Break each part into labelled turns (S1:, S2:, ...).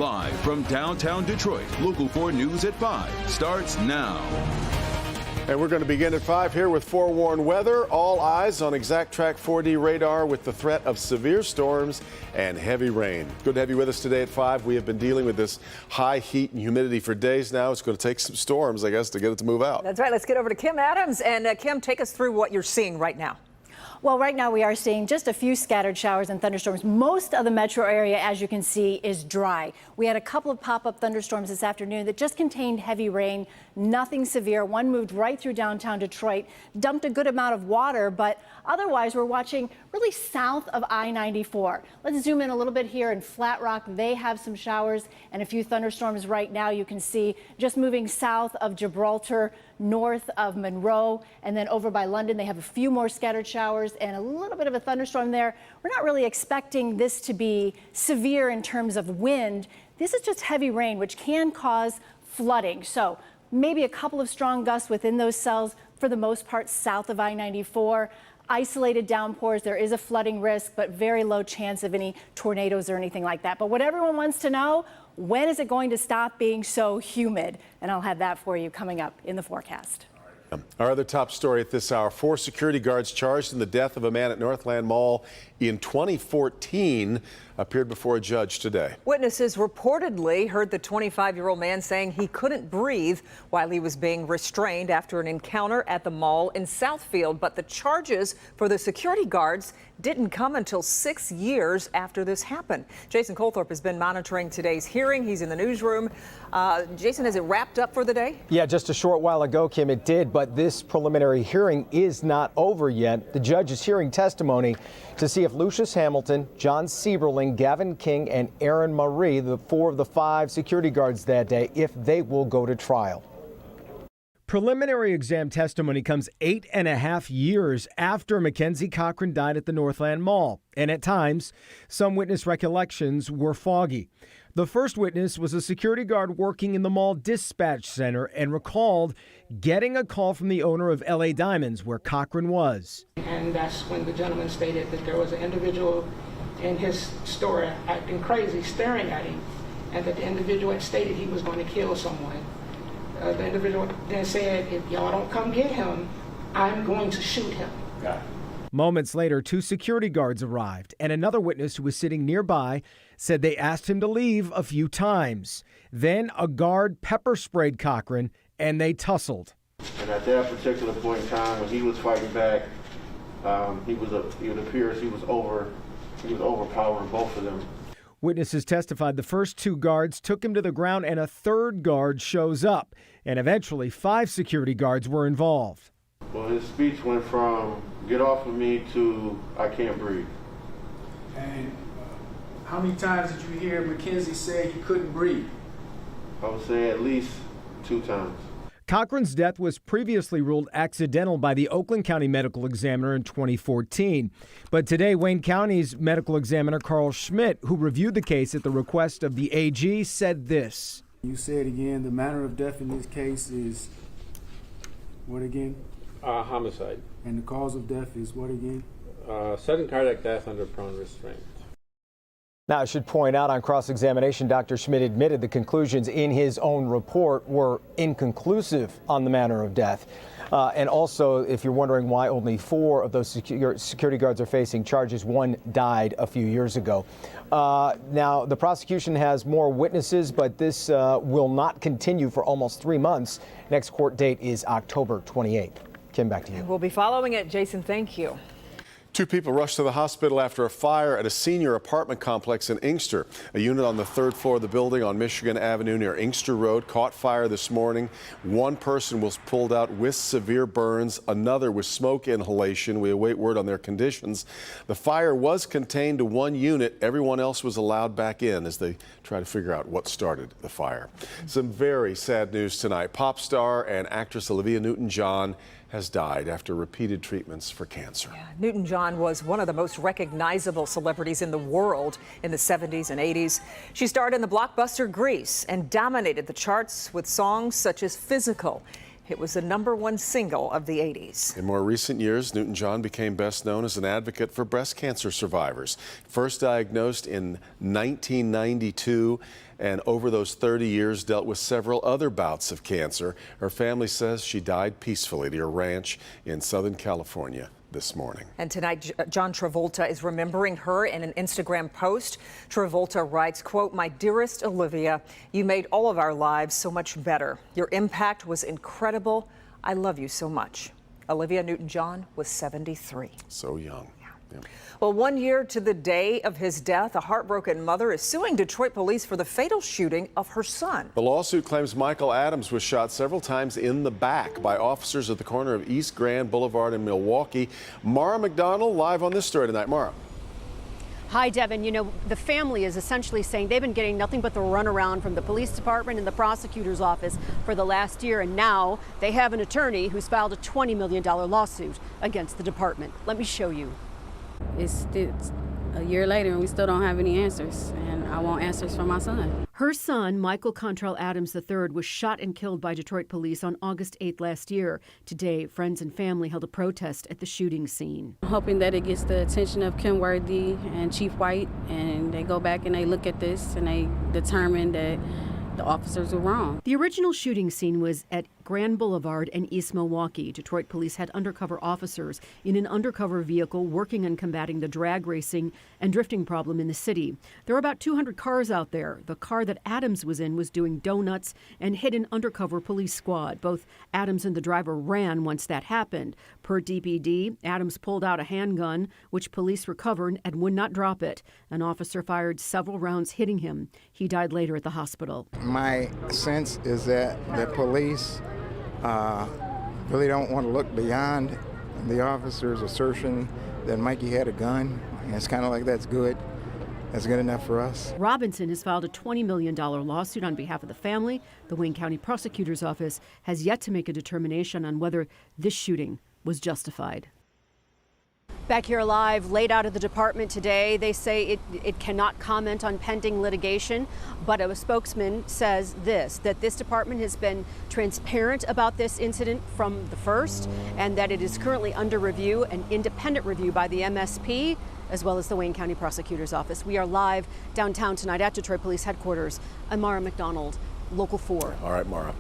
S1: Live from downtown Detroit, Local 4 News at 5 starts now.
S2: And we're going to begin at 5 here with forewarned weather. All eyes on Exact Track 4D radar with the threat of severe storms and heavy rain. Good to have you with us today at 5. We have been dealing with this high heat and humidity for days now. It's going to take some storms, I guess, to get it to move out.
S3: That's right. Let's get over to Kim Adams. And Kim, take us through what you're seeing right now.
S4: Well, right now we are seeing just a few scattered showers and thunderstorms. Most of the metro area, as you can see, is dry. We had a couple of pop-up thunderstorms this afternoon that just contained heavy rain, nothing severe. One moved right through downtown Detroit, dumped a good amount of water, but otherwise we're watching really south of I-94. Let's zoom in a little bit here in Flat Rock. They have some showers and a few thunderstorms right now. You can see just moving south of Gibraltar, north of Monroe, and then over by London, they have a few more scattered showers and a little bit of a thunderstorm there. We're not really expecting this to be severe in terms of wind. This is just heavy rain, which can cause flooding. So maybe a couple of strong gusts within those cells, for the most part south of I-94. Isolated downpours, there is a flooding risk, but very low chance of any tornadoes or anything like that. But what everyone wants to know, when is it going to stop being so humid? And I'll have that for you coming up in the forecast.
S2: Our other top story at this hour, 4 security guards charged in the death of a man at Northland Mall in 2014 appeared before a judge today.
S3: Witnesses reportedly heard the 25-year-old man saying he couldn't breathe while he was being restrained after an encounter at the mall in Southfield. But the charges for the security guards didn't come until 6 years after this happened. Jason Colthorpe has been monitoring today's hearing. He's in the newsroom. Jason, has it wrapped up for the day?
S5: Yeah, just a short while ago, Kim, it did. But this preliminary hearing is not over yet. The judge is hearing testimony to see if Lucius Hamilton, John Sieberling, Gavin King, and Aaron Marie, the 4 of the 5 security guards that day, if they will go to trial. Preliminary exam testimony comes 8.5 years after Mackenzie Cochran died at the Northland Mall. And at times, some witness recollections were foggy. The first witness was a security guard working in the mall dispatch center and recalled getting a call from the owner of LA Diamonds, where Cochran was.
S6: And that's when the gentleman stated that there was an individual in his store acting crazy, staring at him, and that the individual had stated he was going to kill someone. The individual then said, if y'all don't come get him, I'm going to shoot him.
S5: Moments later, 2 security guards arrived, and another witness who was sitting nearby said they asked him to leave a few times. Then a guard pepper sprayed Cochran, and they tussled.
S7: And at that particular point in time, when he was fighting back, it appears he was overpowering both of them.
S5: Witnesses testified the first 2 guards took him to the ground, and a third guard shows up, and eventually 5 security guards were involved.
S7: Well, his speech went from "get off of me" to "I can't breathe."
S8: And how many times did you hear Mackenzie say he couldn't breathe?
S7: I would say at least 2 times.
S5: Cochran's death was previously ruled accidental by the Oakland County Medical Examiner in 2014. But today, Wayne County's medical examiner Carl Schmidt, who reviewed the case at the request of the AG, said this.
S8: You said again, the manner of death in this case is what again?
S9: Homicide.
S8: And the cause of death is what again?
S9: Sudden cardiac death under prone restraint.
S5: Now, I should point out on cross-examination, Dr. Schmidt admitted the conclusions in his own report were inconclusive on the manner of death. And also, if you're wondering why only 4 of those security guards are facing charges, 1 died a few years ago. Now, the prosecution has more witnesses, but this will not continue for almost 3 months. Next court date is October 28th. Kim, back to you.
S3: We'll be following it. Jason, thank you.
S2: 2 people rushed to the hospital after a fire at a senior apartment complex in Inkster. A unit on the 3rd floor of the building on Michigan Avenue near Inkster Road caught fire this morning. 1 person was pulled out with severe burns, another with smoke inhalation. We await word on their conditions. The fire was contained to 1 unit. Everyone else was allowed back in as they try to figure out what started the fire. Some very sad news tonight. Pop star and actress Olivia Newton John has died after repeated treatments for cancer.
S3: Yeah, Newton John was one of the most recognizable celebrities in the world in the 70s and 80s. She starred in the blockbuster Grease and dominated the charts with songs such as Physical. It was the #1 single of the 80s.
S2: In more recent years, Newton John became best known as an advocate for breast cancer survivors. First diagnosed in 1992, and over those 30 years dealt with several other bouts of cancer. Her family says she died peacefully at her ranch in Southern California this morning.
S3: And tonight, John Travolta is remembering her in an Instagram post. Travolta writes, quote, "My dearest Olivia, you made all of our lives so much better. Your impact was incredible. I love you so much." Olivia Newton John was 73.
S2: So young. Yeah.
S3: Well, 1 year to the day of his death, a heartbroken mother is suing Detroit police for the fatal shooting of her son.
S2: The lawsuit claims Michael Adams was shot several times in the back by officers at the corner of East Grand Boulevard in Milwaukee. Mara McDonald live on this story tonight. Mara.
S10: Hi, Devin. You know, the family is essentially saying they've been getting nothing but the runaround from the police department and the prosecutor's office for the last year. And now they have an attorney who's filed a $20 million lawsuit against the department. Let me show you.
S11: It's a year later and we still don't have any answers, and I want answers for my son.
S10: Her son, Michael Contrail Adams III, was shot and killed by Detroit police on August 8th last year. Today, friends and family held a protest at the shooting scene.
S11: I'm hoping that it gets the attention of Kim Worthy and Chief White, and they go back and they look at this and they determine that the officers were wrong.
S10: The original shooting scene was at Grand Boulevard and East Milwaukee. Detroit police had undercover officers in an undercover vehicle working on combating the drag racing and drifting problem in the city. There are about 200 cars out there. The car that Adams was in was doing donuts and hit an undercover police squad. Both Adams and the driver ran once that happened. Per DPD, Adams pulled out a handgun, which police recovered and would not drop it. An officer fired several rounds, hitting him. He died later at the hospital.
S12: My sense is that the police really don't want to look beyond the officer's assertion that Mikey had a gun. And it's kind of like that's good. That's good enough for us.
S10: Robinson has filed a $20 million lawsuit on behalf of the family. The Wayne County Prosecutor's Office has yet to make a determination on whether this shooting was justified. Back here live, laid out of the department today, they say it cannot comment on pending litigation, but a spokesman says that this department has been transparent about this incident from the first, and that it is currently under review, an independent review by the MSP, as well as the Wayne County Prosecutor's Office. We are live downtown tonight at Detroit Police Headquarters. I'm Mara McDonald, Local 4.
S2: All right, Mara.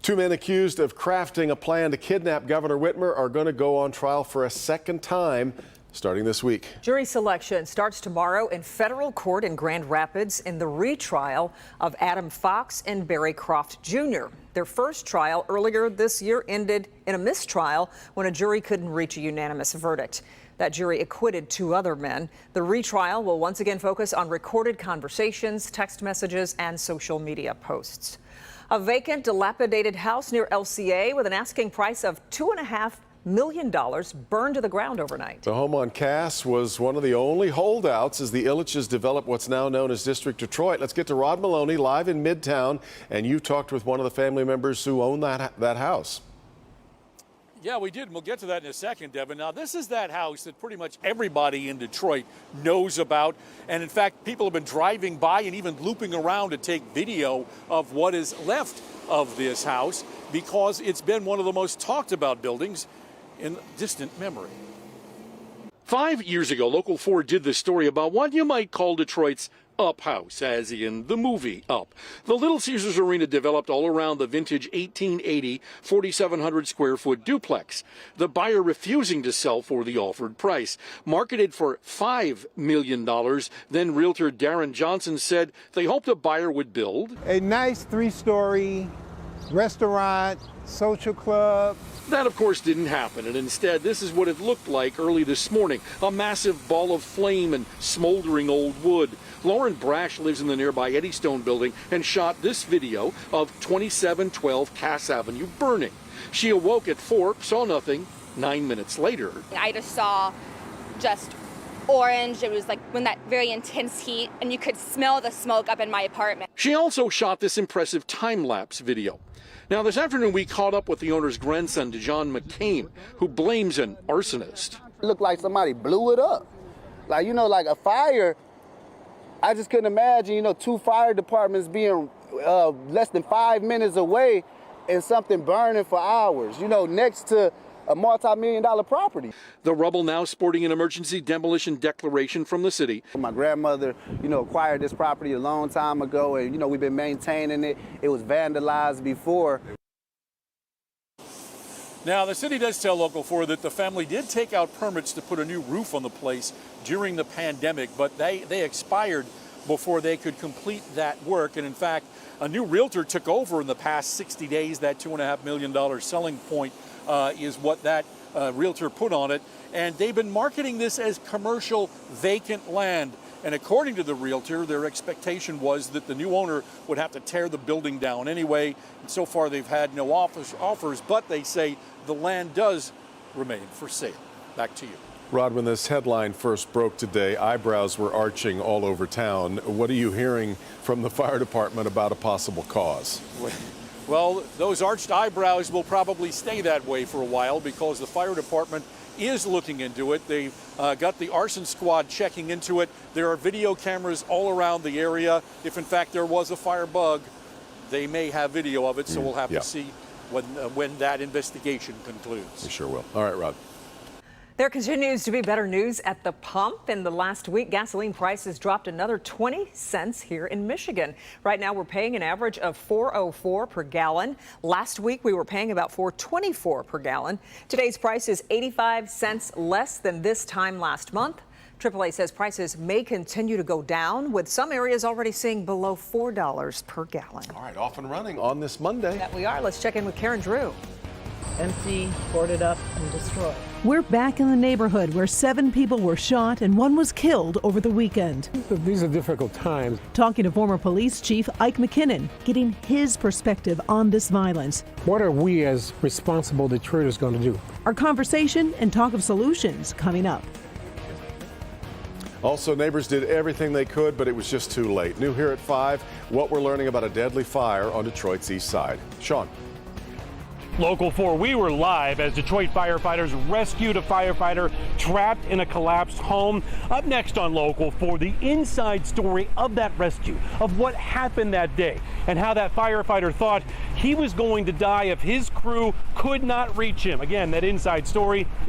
S2: Two men accused of crafting a plan to kidnap Governor Whitmer are going to go on trial for a second time starting this week.
S3: Jury selection starts tomorrow in federal court in Grand Rapids in the retrial of Adam Fox and Barry Croft Jr. Their first trial earlier this year ended in a mistrial when a jury couldn't reach a unanimous verdict. That jury acquitted two other men. The retrial will once again focus on recorded conversations, text messages, and social media posts. A vacant, dilapidated house near LCA with an asking price of $2.5 million burned to the ground overnight.
S2: The home on Cass was one of the only holdouts as the Illiches develop what's now known as District Detroit. Let's get to Rod Maloney live in Midtown, and you talked with one of the family members who own that house.
S13: Yeah, we did, and we'll get to that in a second, Devin. Now, this is that house that pretty much everybody in Detroit knows about. And in fact, people have been driving by and even looping around to take video of what is left of this house because it's been one of the most talked about buildings in distant memory. 5 years ago, Local 4 did this story about what you might call Detroit's Up House, as in the movie Up. The Little Caesars Arena developed all around the vintage 1880 4,700 square foot duplex. The buyer refusing to sell for the offered price. Marketed for $5 million, then realtor Darren Johnson said they hoped a buyer would build
S14: a nice 3-story restaurant, social club.
S13: That, of course, didn't happen, and instead, this is what it looked like early this morning. A massive ball of flame and smoldering old wood. Lauren Brash lives in the nearby Eddystone building and shot this video of 2712 Cass Avenue burning. She awoke at 4, saw nothing. 9 minutes later,
S15: I just saw just orange. It was like when that very intense heat, and you could smell the smoke up in my apartment.
S13: She also shot this impressive time-lapse video. Now, this afternoon, we caught up with the owner's grandson, John McCain, who blames an arsonist.
S16: It looked like somebody blew it up. Like, like a fire. I just couldn't imagine, 2 fire departments being less than 5 minutes away and something burning for hours, you know, next to a multi-million-dollar property.
S13: The rubble now sporting an emergency demolition declaration from the city.
S16: My grandmother, you know, acquired this property a long time ago, and, you know, we've been maintaining it. It was vandalized before.
S13: Now, the city does tell Local 4 that the family did take out permits to put a new roof on the place during the pandemic, but they expired before they could complete that work. And in fact, a new realtor took over in the past 60 days. That $2.5 million selling point is what that realtor put on it. And they've been marketing this as commercial vacant land. And according to the realtor, their expectation was that the new owner would have to tear the building down anyway. And so far, they've had no offers, but they say the land does remain for sale. Back to you.
S2: Rod, when this headline first broke today, eyebrows were arching all over town. What are you hearing from the fire department about a possible cause?
S13: Well, those arched eyebrows will probably stay that way for a while because the fire department is looking into it. They've got the arson squad checking into it. There are video cameras all around the area. If in fact there was a fire bug, they may have video of it, so we'll have to see when that investigation concludes.
S2: We sure will. All right, Rod.
S3: There continues to be better news at the pump. In the last week, gasoline prices dropped another 20 cents here in Michigan. Right now, we're paying an average of $4.04 per gallon. Last week, we were paying about $4.24 per gallon. Today's price is 85 cents less than this time last month. AAA says prices may continue to go down, with some areas already seeing below $4 per gallon.
S2: All right, off and running on this Monday.
S3: That we are. Let's check in with Karen Drew.
S17: Empty, boarded up, and destroyed.
S18: We're back in the neighborhood where 7 people were shot and 1 was killed over the weekend.
S19: These are difficult times.
S18: Talking to former police chief Ike McKinnon, getting his perspective on this violence.
S19: What are we as responsible Detroiters going to do?
S18: Our conversation and talk of solutions coming up.
S2: Also, neighbors did everything they could, but it was just too late. New here at 5, what we're learning about a deadly fire on Detroit's east side. Sean.
S20: Local 4, we were live as Detroit firefighters rescued a firefighter trapped in a collapsed home. Up next on Local 4, the inside story of that rescue, of what happened that day, and how that firefighter thought he was going to die if his crew could not reach him. Again, that inside story